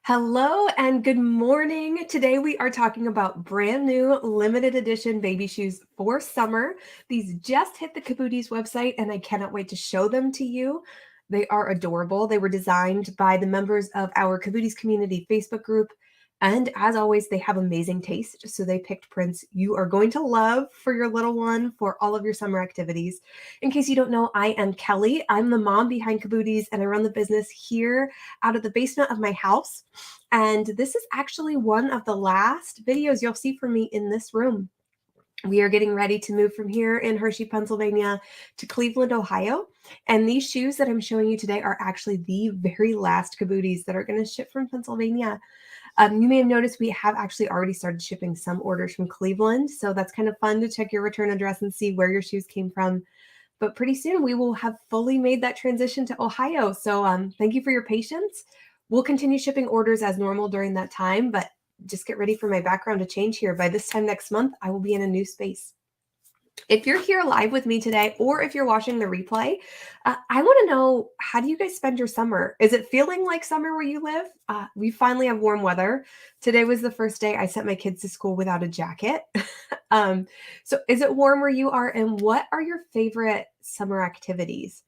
Hello and good morning. Today we are talking about brand new limited edition baby shoes for summer. These just hit the Cabooties website and I cannot wait to show them to you. They are adorable. They were designed by the members of our Cabooties community Facebook group. And as always, they have amazing taste. So they picked prints you are going to love for your little one for all of your summer activities. In case you don't know, I am Kelly. I'm the mom behind Cabooties and I run the business here out of the basement of my house. And this is actually one of the last videos you'll see from me in this room. We are getting ready to move from here in Hershey, Pennsylvania to Cleveland, Ohio. And these shoes that I'm showing you today are actually the very last Cabooties that are going to ship from Pennsylvania. You may have noticed we have actually already started shipping some orders from Cleveland. So that's kind of fun to check your return address and see where your shoes came from. But pretty soon we will have fully made that transition to Ohio. So thank you for your patience. We'll continue shipping orders as normal during that time, but just get ready for my background to change here. By this time next month, I will be in a new space. If you're here live with me today, or if you're watching the replay, I want to know, how do you guys spend your summer? Is it feeling like summer where you live? We finally have warm weather. Today was the first day I sent my kids to school without a jacket. So is it warm where you are? And what are your favorite summer activities?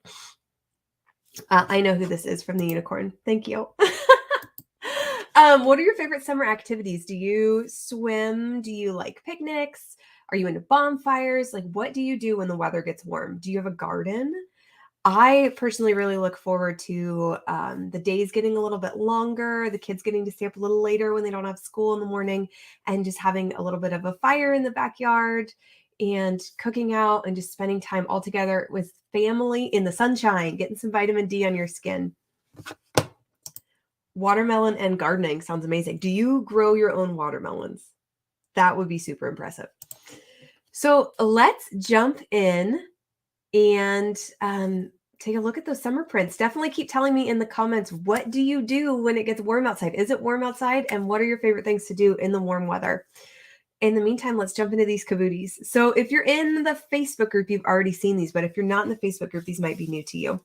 I know who this is from the unicorn. Thank you. What are your favorite summer activities? Do you swim? Do you like picnics? Are you into bonfires? Like, what do you do when the weather gets warm? Do you have a garden? I personally really look forward to the days getting a little bit longer, the kids getting to stay up a little later when they don't have school in the morning, and just having a little bit of a fire in the backyard and cooking out and just spending time all together with family in the sunshine, getting some vitamin D on your skin. Watermelon and gardening sounds amazing. Do you grow your own watermelons? That would be super impressive. So let's jump in and take a look at those summer prints. Definitely keep telling me in the comments, what do you do when it gets warm outside? Is it warm outside? And what are your favorite things to do in the warm weather? In the meantime, let's jump into these Cabooties. So if you're in the Facebook group, you've already seen these, but if you're not in the Facebook group, these might be new to you.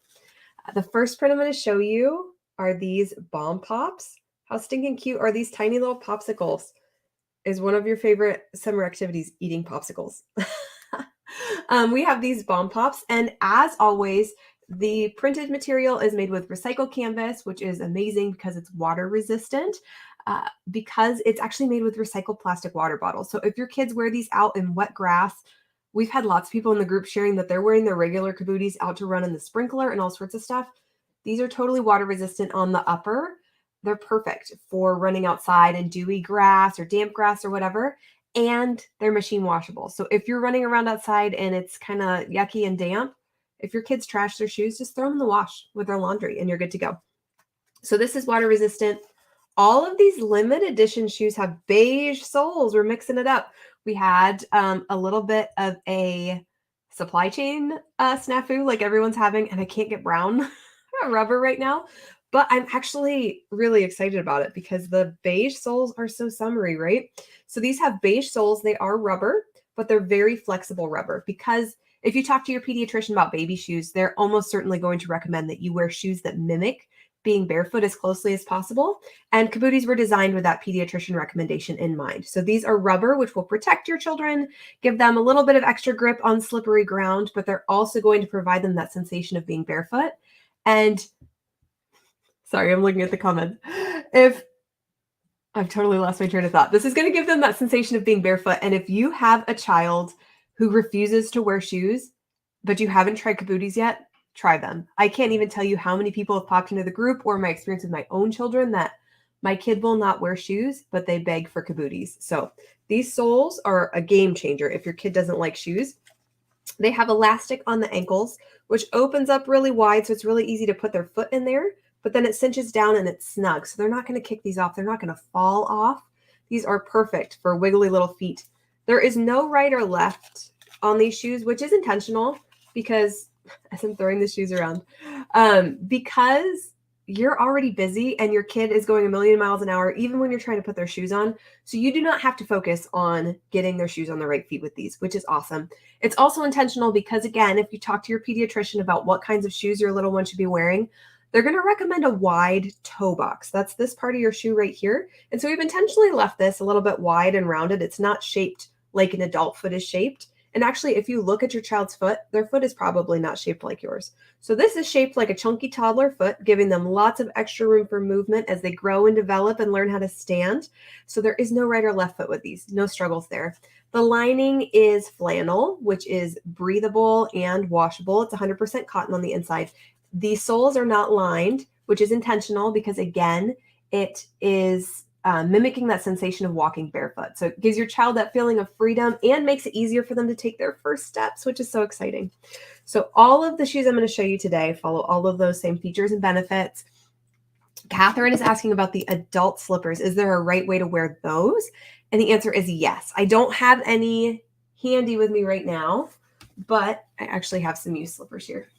The first print I'm going to show you are these Bomb Pops. How stinking cute are these tiny little popsicles? Is one of your favorite summer activities eating popsicles? We have these Bomb Pops, and as always, the printed material is made with recycled canvas, which is amazing because it's water resistant, because it's actually made with recycled plastic water bottles. So if your kids wear these out in wet grass, we've had lots of people in the group sharing that they're wearing their regular Cabooties out to run in the sprinkler and all sorts of stuff. These are totally water resistant on the upper. They're perfect for running outside in dewy grass or damp grass or whatever. And they're machine washable. So if you're running around outside and it's kind of yucky and damp, if your kids trash their shoes, just throw them in the wash with their laundry and you're good to go. So this is water resistant. All of these limited edition shoes have beige soles. We're mixing it up. We had a little bit of a supply chain snafu like everyone's having, and I can't get brown rubber right now. But I'm actually really excited about it because the beige soles are so summery, right? So these have beige soles. They are rubber, but they're very flexible rubber, because if you talk to your pediatrician about baby shoes, they're almost certainly going to recommend that you wear shoes that mimic being barefoot as closely as possible. And Cabooties were designed with that pediatrician recommendation in mind. So these are rubber, which will protect your children, give them a little bit of extra grip on slippery ground, but they're also going to provide them that sensation of being barefoot. And sorry, I'm looking at the comments. I've totally lost my train of thought. This is going to give them that sensation of being barefoot. And if you have a child who refuses to wear shoes, but you haven't tried Cabooties yet, try them. I can't even tell you how many people have popped into the group, or my experience with my own children, that my kid will not wear shoes, but they beg for Cabooties. So these soles are a game changer if your kid doesn't like shoes. They have elastic on the ankles, which opens up really wide, so it's really easy to put their foot in there, but then it cinches down and it's snug. So they're not going to kick these off. They're not going to fall off. These are perfect for wiggly little feet. There is no right or left on these shoes, which is intentional, because as I'm throwing the shoes around, because you're already busy and your kid is going a million miles an hour, even when you're trying to put their shoes on. So you do not have to focus on getting their shoes on the right feet with these, which is awesome. It's also intentional because, again, if you talk to your pediatrician about what kinds of shoes your little one should be wearing, they're going to recommend a wide toe box. That's this part of your shoe right here. And so we've intentionally left this a little bit wide and rounded. It's not shaped like an adult foot is shaped. And actually, if you look at your child's foot, their foot is probably not shaped like yours. So this is shaped like a chunky toddler foot, giving them lots of extra room for movement as they grow and develop and learn how to stand. So there is no right or left foot with these, no struggles there. The lining is flannel, which is breathable and washable. It's 100% cotton on the inside. The soles are not lined, which is intentional because, again, it is mimicking that sensation of walking barefoot. So it gives your child that feeling of freedom and makes it easier for them to take their first steps, which is so exciting. So all of the shoes I'm going to show you today follow all of those same features and benefits. Catherine is asking about the adult slippers. Is there a right way to wear those? And the answer is yes. I don't have any handy with me right now, but I actually have some used slippers here.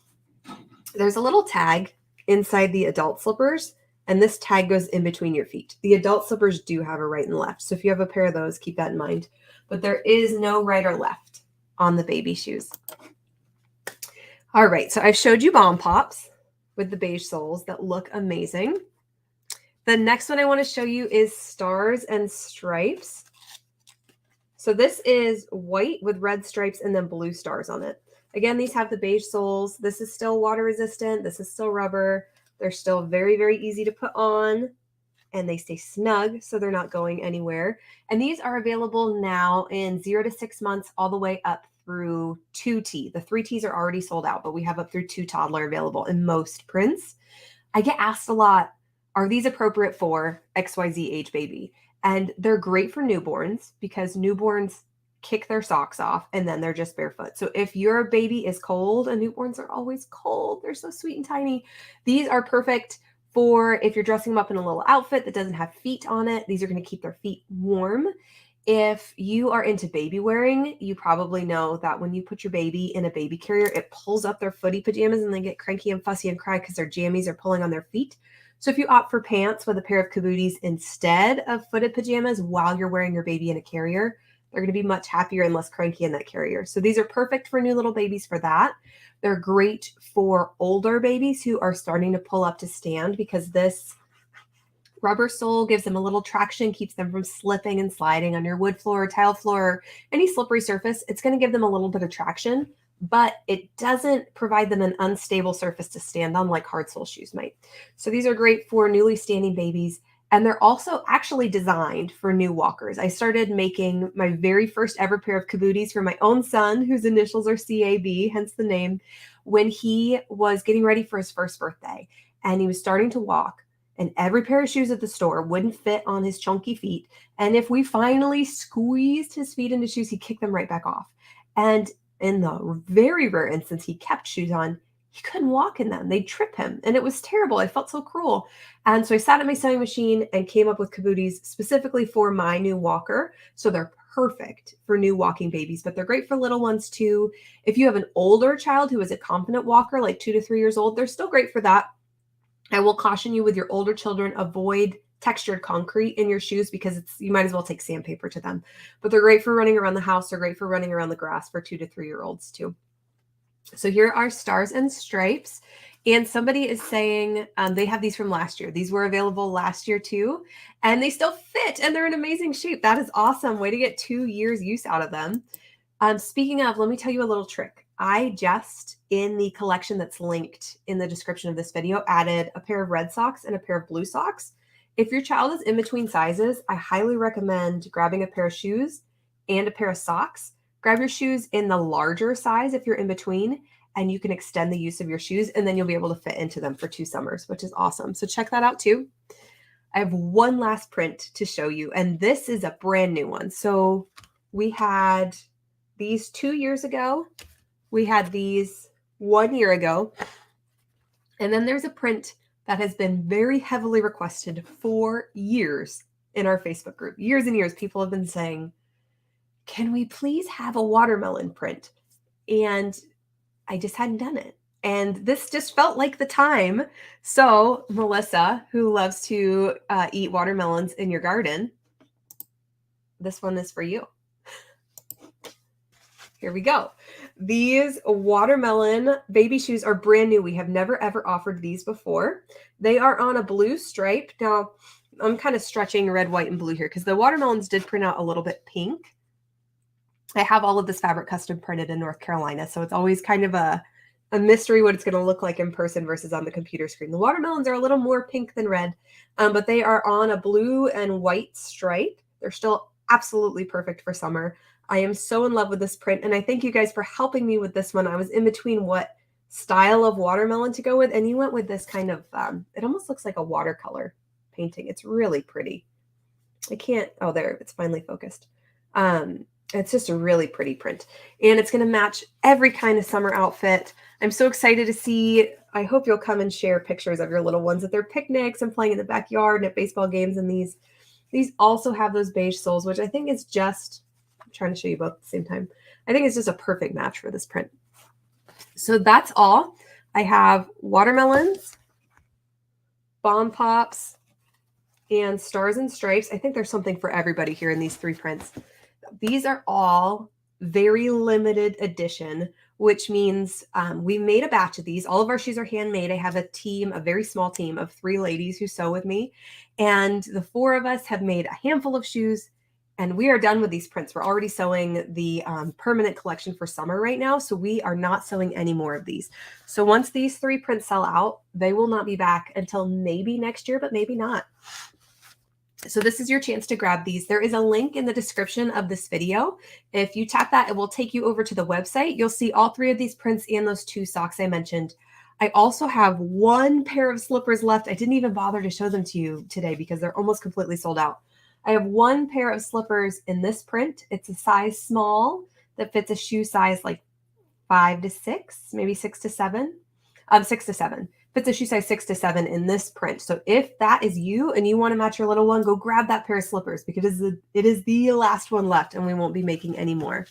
There's a little tag inside the adult slippers, and this tag goes in between your feet. The adult slippers do have a right and left. So if you have a pair of those, keep that in mind. But there is no right or left on the baby shoes. All right, so I've showed you Bomb Pops with the beige soles that look amazing. The next one I want to show you is Stars and Stripes. So this is white with red stripes and then blue stars on it. Again, these have the beige soles. This is still water resistant. This is still rubber. They're still very, very easy to put on, and they stay snug, so they're not going anywhere. And these are available now in 0 to 6 months all the way up through 2T. The 3Ts are already sold out, but we have up through 2 toddler available in most prints. I get asked a lot, are these appropriate for XYZ age baby? And they're great for newborns because newborns kick their socks off and then they're just barefoot. So if your baby is cold, and newborns are always cold, they're so sweet and tiny. These are perfect for if you're dressing them up in a little outfit that doesn't have feet on it. These are going to keep their feet warm. If you are into baby wearing, you probably know that when you put your baby in a baby carrier, it pulls up their footy pajamas and they get cranky and fussy and cry because their jammies are pulling on their feet. So if you opt for pants with a pair of Cabooties instead of footed pajamas while you're wearing your baby in a carrier, they're going to be much happier and less cranky in that carrier. So these are perfect for new little babies for that. They're great for older babies who are starting to pull up to stand because this rubber sole gives them a little traction, keeps them from slipping and sliding on your wood floor, tile floor, any slippery surface. It's going to give them a little bit of traction, but it doesn't provide them an unstable surface to stand on like hard sole shoes might. So these are great for newly standing babies. And they're also actually designed for new walkers. I started making my very first ever pair of Cabooties for my own son, whose initials are CAB, hence the name, when he was getting ready for his first birthday. And he was starting to walk. And every pair of shoes at the store wouldn't fit on his chunky feet. And if we finally squeezed his feet into shoes, he'd kick them right back off. And in the very rare instance he kept shoes on, he couldn't walk in them. They'd trip him. And it was terrible. I felt so cruel. And so I sat at my sewing machine and came up with Cabooties specifically for my new walker. So they're perfect for new walking babies, but they're great for little ones too. If you have an older child who is a confident walker, like 2 to 3 years old, they're still great for that. I will caution you with your older children, avoid textured concrete in your shoes because you might as well take sandpaper to them. But they're great for running around the house. They're great for running around the grass for 2 to 3 year olds too. So here are Stars and Stripes. And somebody is saying they have these from last year. These were available last year too. And they still fit and they're in amazing shape. That is awesome. Way to get 2 years use out of them. Speaking of, let me tell you a little trick. I just, in the collection that's linked in the description of this video, added a pair of red socks and a pair of blue socks. If your child is in between sizes, I highly recommend grabbing a pair of shoes and a pair of socks. Grab your shoes in the larger size if you're in between, and you can extend the use of your shoes, and then you'll be able to fit into them for 2 summers, which is awesome. So check that out too. I have one last print to show you, and this is a brand new one. So we had these 2 years ago. We had these 1 year ago. And then there's a print that has been very heavily requested for years in our Facebook group. Years and years, people have been saying, can we please have a watermelon print? And I just hadn't done it. And this just felt like the time. So Melissa, who loves to eat watermelons in your garden, this one is for you. Here we go. These watermelon baby shoes are brand new. We have never, ever offered these before. They are on a blue stripe. Now, I'm kind of stretching red, white, and blue here because the watermelons did print out a little bit pink. I have all of this fabric custom printed in North Carolina, so it's always kind of a mystery what it's going to look like in person versus on the computer screen. The watermelons are a little more pink than red, but they are on a blue and white stripe. They're still absolutely perfect for summer. I am so in love with this print, and I thank you guys for helping me with this one. I was in between what style of watermelon to go with, and you went with this kind of, it almost looks like a watercolor painting. It's really pretty. I can't, oh, there, it's finally focused. It's just a really pretty print, and it's going to match every kind of summer outfit. I'm so excited to see. I hope you'll come and share pictures of your little ones at their picnics and playing in the backyard and at baseball games. And these also have those beige soles, which I think is just, I'm trying to show you both at the same time. I think it's just a perfect match for this print. So that's all. I have watermelons, bomb pops, and stars and stripes. I think there's something for everybody here in these three prints. These are all very limited edition, which means we made a batch of these. All of our shoes are handmade. I have a team, a very small team of 3 ladies who sew with me. And the 4 of us have made a handful of shoes, and we are done with these prints. We're already sewing the permanent collection for summer right now. So we are not sewing any more of these. So once these 3 prints sell out, they will not be back until maybe next year, but maybe not. So this is your chance to grab these. There is a link in the description of this video. If you tap that, it will take you over to the website. You'll see all 3 of these prints and those 2 socks I mentioned. I also have 1 pair of slippers left. I didn't even bother to show them to you today because they're almost completely sold out. I have 1 pair of slippers in this print. It's a size small that fits a shoe size like 5 to 6, maybe 6 to 7. 6 to 7. Fits a shoe size 6 to 7 in this print. So if that is you and you want to match your little one, go grab that pair of slippers because it is the last one left and we won't be making any more.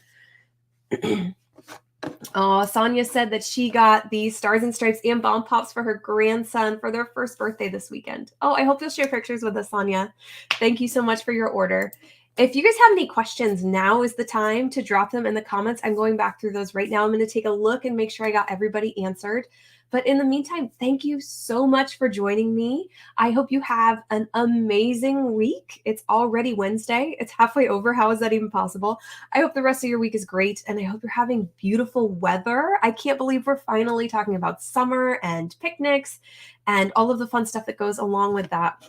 Oh, Sonia said that she got these stars and stripes and bomb pops for her grandson for their first birthday this weekend. Oh, I hope you'll share pictures with us, Sonia. Thank you so much for your order. If you guys have any questions, now is the time to drop them in the comments. I'm going back through those right now. I'm going to take a look and make sure I got everybody answered. But in the meantime, thank you so much for joining me. I hope you have an amazing week. It's already Wednesday. It's halfway over. How is that even possible? I hope the rest of your week is great, and I hope you're having beautiful weather. I can't believe we're finally talking about summer and picnics and all of the fun stuff that goes along with that.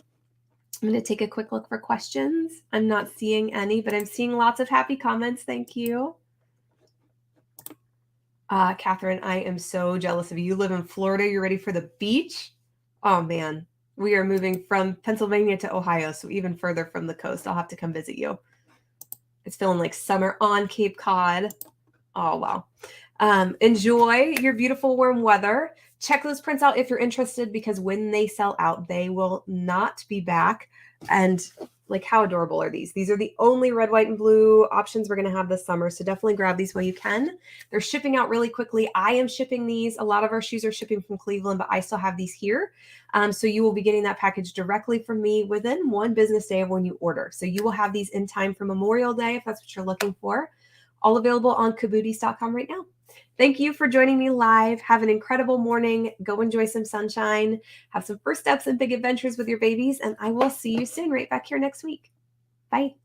I'm going to take a quick look for questions. I'm not seeing any, but I'm seeing lots of happy comments. Thank you. Catherine, I am so jealous of you. You live in Florida. You're ready for the beach? Oh, man. We are moving from Pennsylvania to Ohio, so even further from the coast. I'll have to come visit you. It's feeling like summer on Cape Cod. Oh, wow. Enjoy your beautiful warm weather. Check those prints out if you're interested, because when they sell out, they will not be back. And like, how adorable are these? These are the only red, white, and blue options we're going to have this summer. So definitely grab these while you can. They're shipping out really quickly. I am shipping these. A lot of our shoes are shipping from Cleveland, but I still have these here. So you will be getting that package directly from me within 1 business day of when you order. So you will have these in time for Memorial Day if that's what you're looking for. All available on cabooties.com right now. Thank you for joining me live. Have an incredible morning. Go enjoy some sunshine. Have some first steps and big adventures with your babies. And I will see you soon right back here next week. Bye.